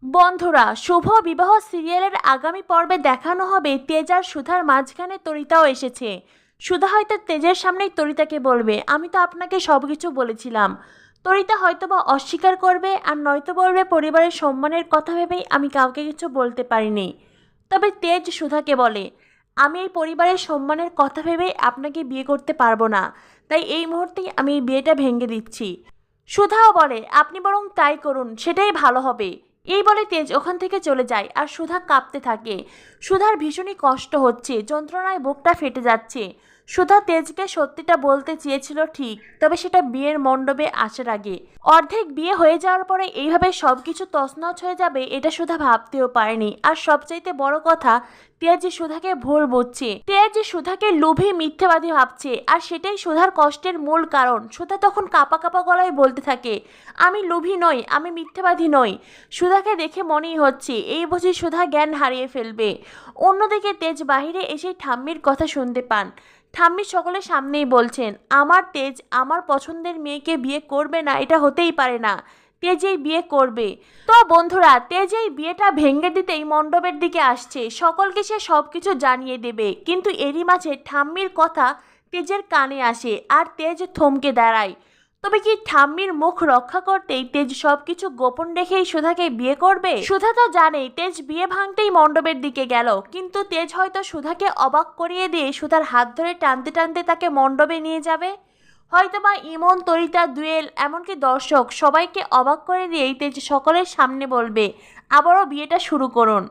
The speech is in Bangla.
বন্ধুরা, শুভ বিবাহ সিরিয়ালের আগামী পর্বে দেখানো হবে তেজ আর সুধার মাঝখানে তরিতাও এসেছে। সুধা হয়তো তেজের সামনেই তরিতাকে বলবে, আমি তো আপনাকে সব কিছু বলেছিলাম। তরিতা হয়তোবা অস্বীকার করবে, আর নয়তো বলবে পরিবারের সম্মানের কথা ভেবেই আমি কাউকে কিছু বলতে পারিনি। তবে তেজ সুধাকে বলে, আমি এই পরিবারের সম্মানের কথা ভেবেই আপনাকে বিয়ে করতে পারবো না, তাই এই মুহূর্তেই আমি এই বিয়েটা ভেঙে দিচ্ছি। সুধাও বলে, আপনি বরং তাই করুন, সেটাই ভালো হবে। এই বলে তেজ ওখান থেকে চলে যায়, আর সুধা কাঁপতে থাকে। সুধার ভীষণই কষ্ট হচ্ছে, যন্ত্রণায় বুকটা ফেটে যাচ্ছে। সুধা তেজকে সত্যিটা বলতে চেয়েছিল ঠিক, তবে সেটা বিয়ের মণ্ডপে আসার আগে। অর্ধেক বিয়ে হয়ে যাওয়ার পরে এইভাবে সবকিছু তছনছ হয়ে যাবে এটা সুধা ভাবতেও পারেনি। আর সবচাইতে বড় কথা, তেজ সুধাকে ভুল বুঝছে। তেজ সুধাকে লোভী মিথ্যেবাদী ভাবছে, আর সেটাই সুধার কষ্টের মূল কারণ। সুধা তখন কাঁপা কাঁপা গলায় বলতে থাকে, আমি লোভী নই, আমি মিথ্যেবাদী নই। সুধাকে দেখে মনেই হচ্ছে এই বুঝি সুধা জ্ঞান হারিয়ে ফেলবে। অন্যদিকে তেজ বাহিরে এসে ঠাম্মির কথা শুনতে পান। ঠাম্মি সকলের সামনেই বলছেন, আমার তেজ আমার পছন্দের মেয়েকে বিয়ে করবে না, এটা হতেই পারে না। তেজ এই বিয়ে করবে। তো বন্ধুরা, তেজ এই বিয়েটা ভেঙে দিতেই মণ্ডপের দিকে আসছে। সকলকে সে সবকিছু জানিয়ে দেবে, কিন্তু এরই মাঝে ঠাম্মির কথা তেজের কানে আসে, আর তেজ থমকে দাঁড়ায়। তবে কি ঠাম্মির মুখ রক্ষা করতেই তেজ সবকিছু গোপন রেখেই সুধাকে বিয়ে করবে? সুধা তো জানেই তেজ বিয়ে ভাঙতেই মণ্ডপের দিকে গেল, কিন্তু তেজ হয়তো সুধাকে অবাক করিয়ে দিয়ে সুধার হাত ধরে টানতে টানতে তাকে মণ্ডপে নিয়ে যাবে। হয়তোবা ইমন, তরিতা, দুয়েল, এমনকি দর্শক সবাইকে অবাক করে দিয়েই তেজ সকলের সামনে বলবে, আবারও বিয়েটা শুরু করুন।